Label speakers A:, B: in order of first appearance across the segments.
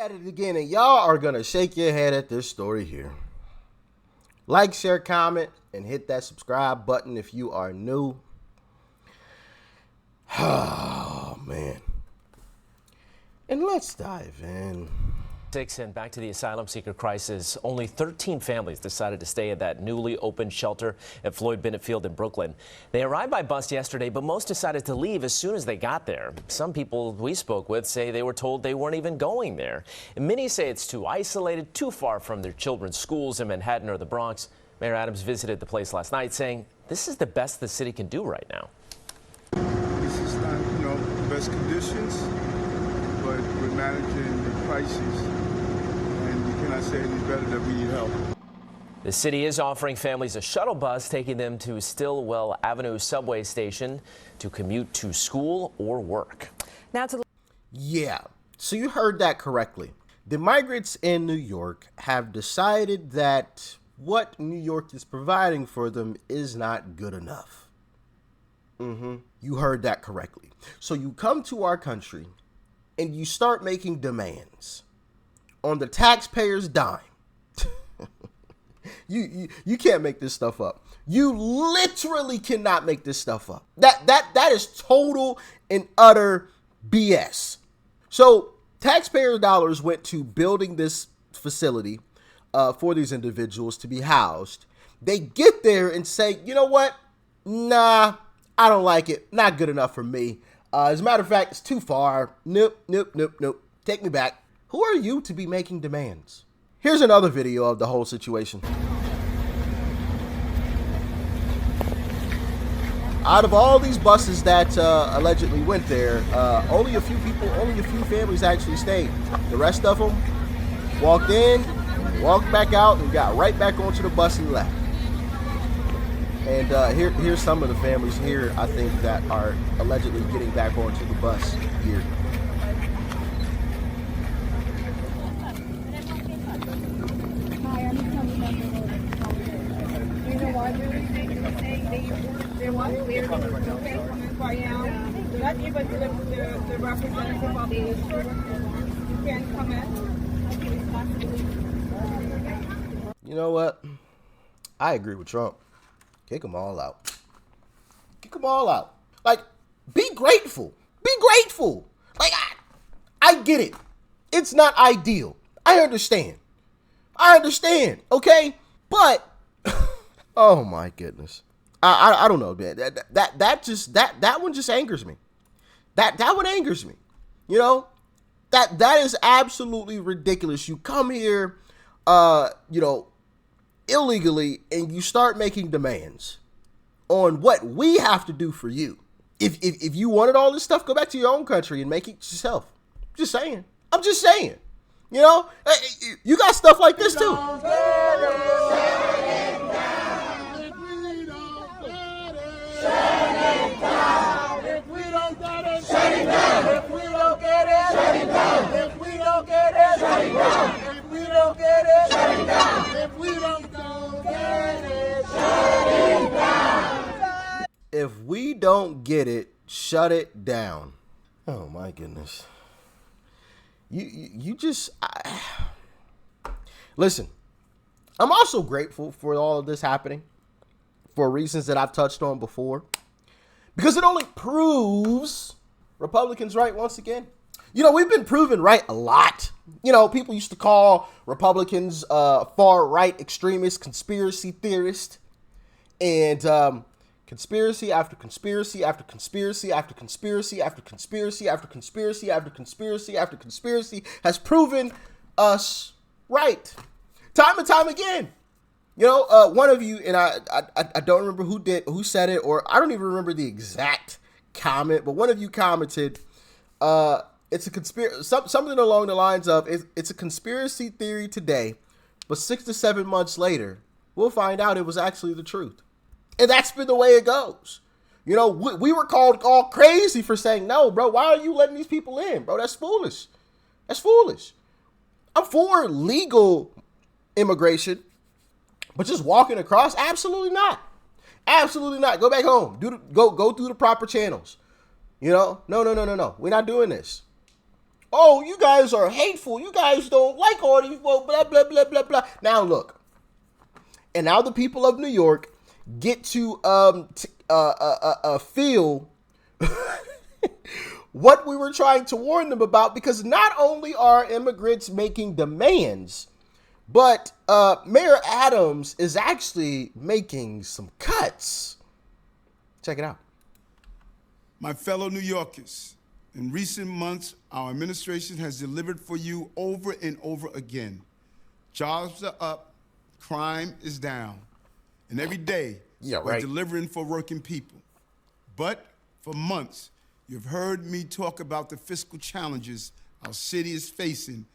A: At it again, and y'all are gonna shake your head at this story here. Like, share, comment, and hit that subscribe button if you are new. Oh man, and let's dive in.
B: And back to the asylum seeker crisis. Only 13 families decided to stay at that newly opened shelter at Floyd Bennett Field in Brooklyn. They arrived by bus yesterday, but most decided to leave as soon as they got there. Some people we spoke with say they were told they weren't even going there. And many say it's too isolated, too far from their children's schools in Manhattan or the Bronx. Mayor Adams visited the place last night, saying this is the best the city can do right now.
C: This is not, the best conditions, but we're managing the crisis. I say any better that we need help.
B: The city is offering families a shuttle bus taking them to Stillwell Avenue subway station to commute to school or work.
A: Now yeah, so you heard that correctly. The migrants in New York have decided that what New York is providing for them is not good enough. You heard that correctly. So you come to our country and you start making demands on the taxpayer's dime. You can't make this stuff up. You literally cannot make this stuff up. That is total and utter BS. So taxpayer dollars went to building this facility for these individuals to be housed. They get there and say, you know what? Nah, I don't like it. Not good enough for me. As a matter of fact, it's too far. Nope. Take me back. Who are you to be making demands? Here's another video of the whole situation. Out of all these buses that allegedly went there, only a few families actually stayed. The rest of them walked in, walked back out, and got right back onto the bus and left. And here's some of the families here, I think, that are allegedly getting back onto the bus here.
D: Not even the representative of the district. You can't come in.
A: You know what? I agree with Trump. Kick them all out. Kick them all out. Like, be grateful. Be grateful. Like, I get it. It's not ideal. I understand. Okay? But, oh my goodness. I don't know, man. That one just angers me. That one angers me. You know, that is absolutely ridiculous. You come here, illegally, and you start making demands on what we have to do for you. If you wanted all this stuff, go back to your own country and make it yourself. Just saying. I'm just saying. You know, you got stuff like this too. If we don't get it, shut it down. Oh my goodness. You just listen. I'm also grateful for all of this happening for reasons that I've touched on before, because it only proves Republicans right once again. You know, we've been proven right a lot. You know, people used to call Republicans far right extremists, conspiracy theorists, and conspiracy after conspiracy after conspiracy after conspiracy after conspiracy after conspiracy after conspiracy after conspiracy has proven us right time and time again. You know, one of you, and I don't remember who said it, or I don't even remember the exact comment, but one of you commented, it's a conspiracy, something along the lines of, it's a conspiracy theory today, but 6 to 7 months later, we'll find out it was actually the truth. And that's been the way it goes. You know, we were called all crazy for saying, no, bro, why are you letting these people in, bro? That's foolish. That's foolish. I'm for legal immigration, but just walking across, absolutely not. Absolutely not. Go back home. Go through the proper channels. You know, no. We're not doing this. oh, you guys are hateful. You guys don't like all these, blah, blah, blah, blah, blah. Now look, and now the people of New York get to feel what we were trying to warn them about, because not only are immigrants making demands, but Mayor Adams is actually making some cuts. Check it out.
C: My fellow New Yorkers, in recent months, our administration has delivered for you over and over again. Jobs are up, crime is down, and every day we're delivering for working people. But for months, you've heard me talk about the fiscal challenges our city is facing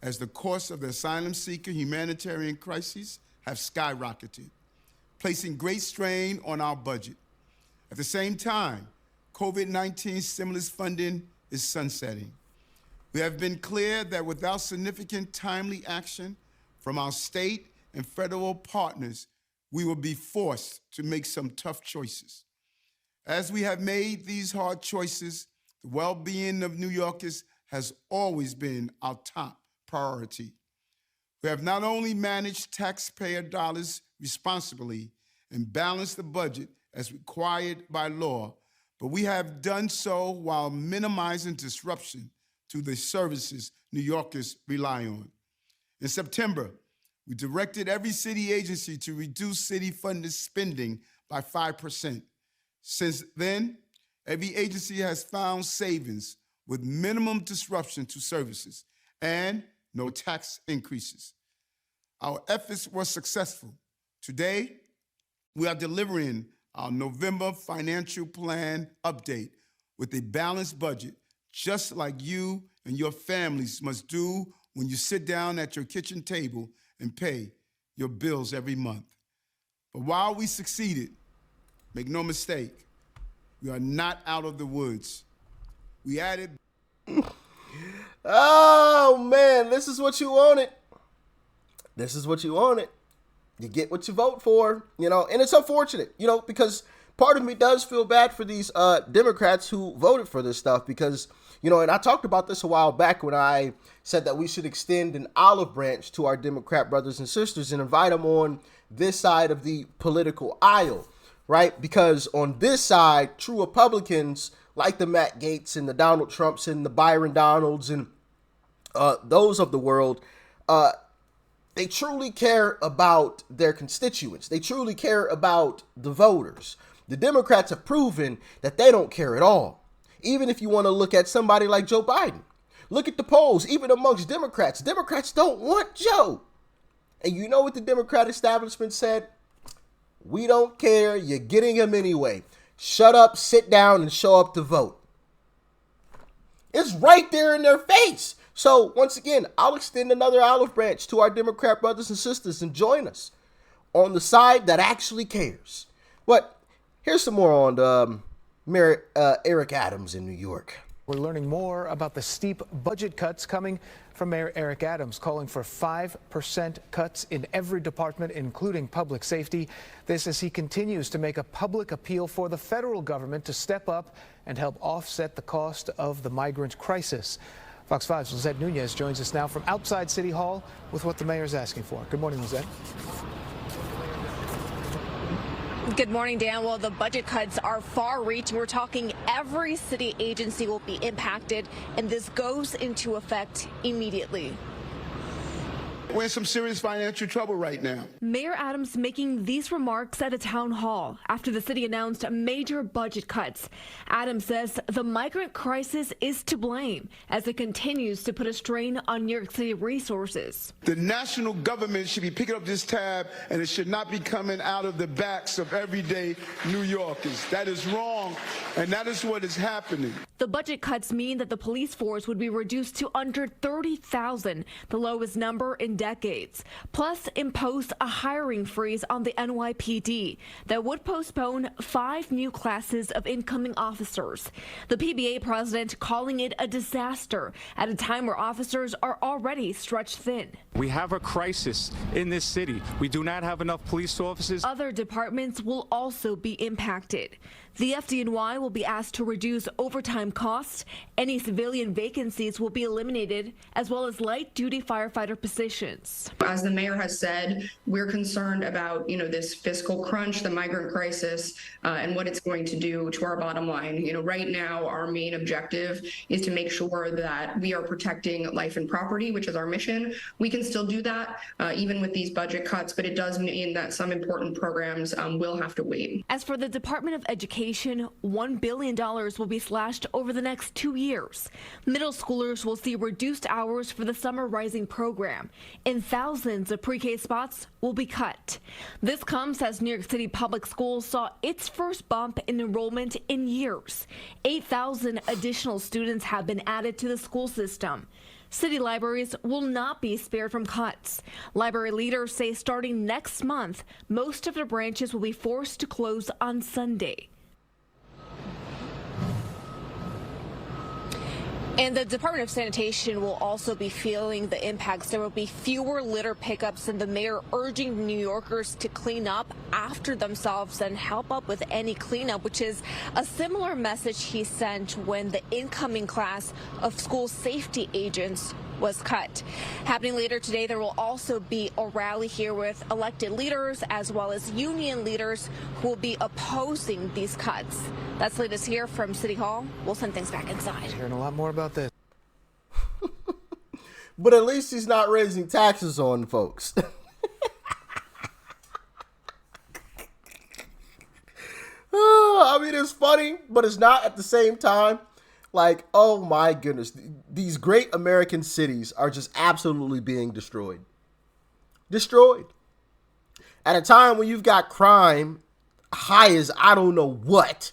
C: as the cost of the asylum seeker humanitarian crises have skyrocketed, placing great strain on our budget. At the same time, COVID-19 stimulus funding is sunsetting. We have been clear that without significant timely action from our state and federal partners, we will be forced to make some tough choices. As we have made these hard choices, the well-being of New Yorkers has always been our top priority. We have not only managed taxpayer dollars responsibly and balanced the budget as required by law, but we have done so while minimizing disruption to the services New Yorkers rely on. In September, we directed every city agency to reduce city-funded spending by 5%. Since then, every agency has found savings with minimum disruption to services and no tax increases. Our efforts were successful. Today, we are delivering our November financial plan update with a balanced budget, just like you and your families must do when you sit down at your kitchen table and pay your bills every month. But while we succeeded, make no mistake, we are not out of the woods. We added...
A: Oh, man, this is what you wanted. This is what you wanted. You get what you vote for, and it's unfortunate, because part of me does feel bad for these Democrats who voted for this stuff, because, and I talked about this a while back when I said that we should extend an olive branch to our Democrat brothers and sisters and invite them on this side of the political aisle, right? Because on this side, true Republicans like the Matt Gaetz and the Donald Trumps and the Byron Donalds and those of the world, they truly care about their constituents. They truly care about the voters. The Democrats have proven that they don't care at all. Even if you want to look at somebody like Joe Biden, look at the polls, even amongst Democrats. Democrats don't want Joe. And you know what the Democrat establishment said? We don't care. You're getting him anyway. Shut up, sit down, and show up to vote. It's right there in their face. So once again, I'll extend another olive branch to our Democrat brothers and sisters and join us on the side that actually cares. But here's some more on Mayor Eric Adams in New York.
E: We're learning more about the steep budget cuts coming from Mayor Eric Adams, calling for 5% cuts in every department, including public safety. This as he continues to make a public appeal for the federal government to step up and help offset the cost of the migrant crisis. Fox 5's Lizette Nunez joins us now from outside City Hall with what the mayor's asking for. Good morning, Lizette.
F: Good morning, Dan. Well, the budget cuts are far-reaching. We're talking every city agency will be impacted, and this goes into effect immediately.
C: We're in some serious financial trouble right now.
F: Mayor Adams making these remarks at a town hall after the city announced major budget cuts. Adams says the migrant crisis is to blame as it continues to put a strain on New York City resources.
C: The national government should be picking up this tab, and it should not be coming out of the backs of everyday New Yorkers. That is wrong, and that is what is happening.
F: The budget cuts mean that the police force would be reduced to under 30,000, the lowest number in decades, plus impose a hiring freeze on the NYPD that would postpone 5 new classes of incoming officers. The PBA president calling it a disaster at a time where officers are already stretched thin.
G: We have a crisis in this city. We do not have enough police officers.
F: Other departments will also be impacted. The FDNY will be asked to reduce overtime costs. Any civilian vacancies will be eliminated, as well as light-duty firefighter positions.
H: As the mayor has said, we're concerned about, this fiscal crunch, the migrant crisis, and what it's going to do to our bottom line. Right now, our main objective is to make sure that we are protecting life and property, which is our mission. We can still do that, even with these budget cuts, but it does mean that some important programs will have to wait.
F: As for the Department of Education, $1 billion will be slashed over the next 2 years. Middle schoolers will see reduced hours for the Summer Rising program, and thousands of pre-K spots will be cut. This comes as New York City Public Schools saw its first bump in enrollment in years. 8,000 additional students have been added to the school system. City libraries will not be spared from cuts. Library leaders say starting next month, most of their branches will be forced to close on Sunday. And the Department of Sanitation will also be feeling the impacts. There will be fewer litter pickups, and the mayor urging New Yorkers to clean up after themselves and help up with any cleanup, which is a similar message he sent when the incoming class of school safety agents was cut. Happening later today, there will also be a rally here with elected leaders as well as union leaders who will be opposing these cuts. That's the latest here from City Hall. We'll send things back inside.
E: Hearing a lot more about this.
A: But at least he's not raising taxes on folks. I mean, it's funny, but it's not at the same time. Like, oh my goodness, these great American cities are just absolutely being destroyed. Destroyed. At a time when you've got crime high as I don't know what,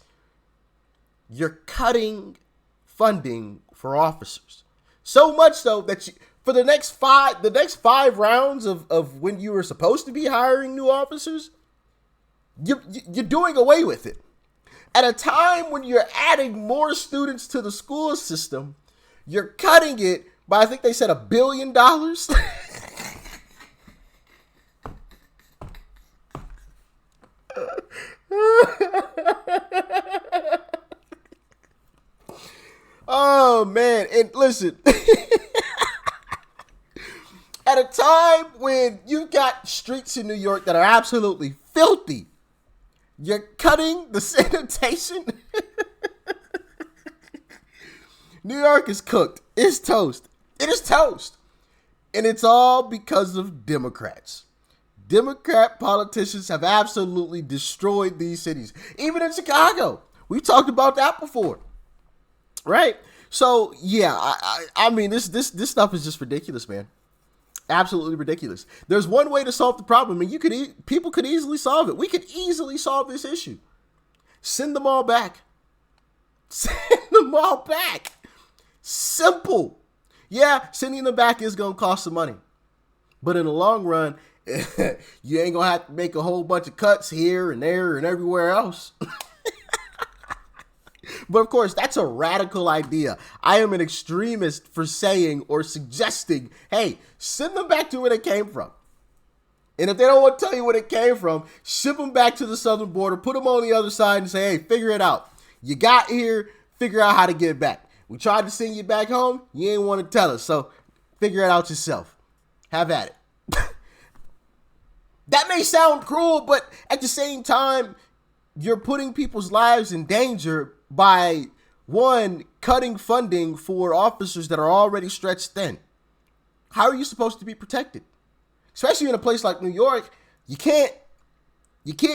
A: you're cutting funding for officers. So much so that for the next five rounds of when you were supposed to be hiring new officers, you're doing away with it. At a time when you're adding more students to the school system, you're cutting it by, I think they said, $1 billion. Oh, man. And listen, at a time when you've got streets in New York that are absolutely filthy, you're cutting the sanitation. New York is cooked. It's toast. It is toast. And it's all because of Democrats. Democrat politicians have absolutely destroyed these cities. Even in Chicago. We talked about that before. Right? So, yeah, I mean, this stuff is just ridiculous, man. Absolutely ridiculous. There's one way to solve the problem, and people could easily solve it. We could easily solve this issue. Send them all back. Send them all back. Simple. Yeah, sending them back is going to cost some money. But in the long run, you ain't going to have to make a whole bunch of cuts here and there and everywhere else. But of course, that's a radical idea. I am an extremist for saying or suggesting, hey, send them back to where they came from. And if they don't want to tell you where they came from, ship them back to the southern border, put them on the other side and say, hey, figure it out. You got here, figure out how to get back. We tried to send you back home. You ain't want to tell us. So figure it out yourself. Have at it. That may sound cruel, but at the same time, you're putting people's lives in danger by, one, cutting funding for officers that are already stretched thin. How are you supposed to be protected? Especially in a place like New York, you can't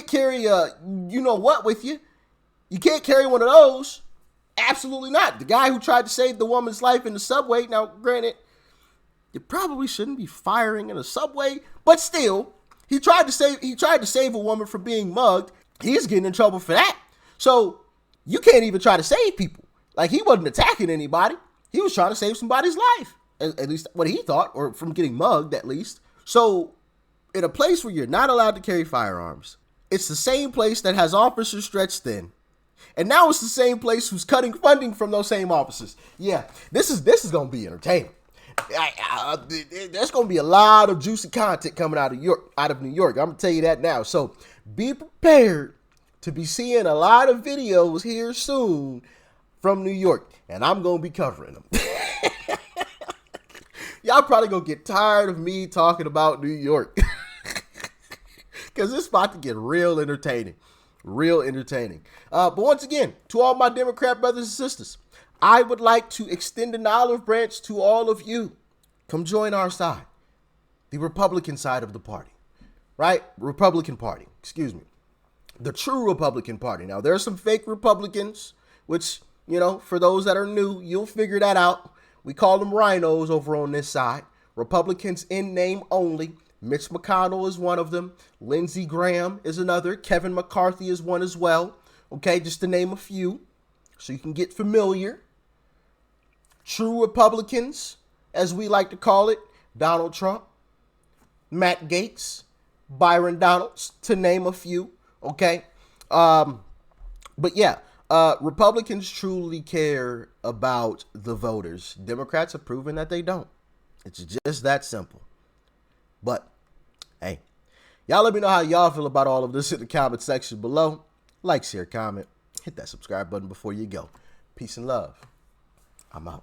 A: carry a you-know-what with you. You can't carry one of those. Absolutely not. The guy who tried to save the woman's life in the subway, now granted, you probably shouldn't be firing in a subway, but still, he tried to save a woman from being mugged. He's getting in trouble for that. So you can't even try to save people. Like, he wasn't attacking anybody. He was trying to save somebody's life. At least what he thought, or from getting mugged at least. So in a place where you're not allowed to carry firearms, it's the same place that has officers stretched thin. And now it's the same place who's cutting funding from those same officers. Yeah, this is going to be entertaining. There's going to be a lot of juicy content coming out of New York. I'm going to tell you that now. So be prepared to be seeing a lot of videos here soon from New York, and I'm going to be covering them. Y'all probably going to get tired of me talking about New York because it's about to get real entertaining. Real entertaining. But once again, to all my Democrat brothers and sisters, I would like to extend an olive branch to all of you. Come join our side, the Republican side of the party, right? Republican Party, excuse me. The true Republican Party. Now, there are some fake Republicans, which, you know, for those that are new, you'll figure that out. We call them rhinos over on this side. Republicans in name only. Mitch McConnell is one of them. Lindsey Graham is another. Kevin McCarthy is one as well. Okay, just to name a few so you can get familiar. True Republicans, as we like to call it, Donald Trump, Matt Gaetz, Byron Donalds, to name a few. Okay, but yeah, Republicans truly care about the voters. Democrats have proven that they don't. It's just that simple. But hey, y'all let me know how y'all feel about all of this in the comment section below. Like, share, comment, hit that subscribe button before you go. Peace and love. I'm out.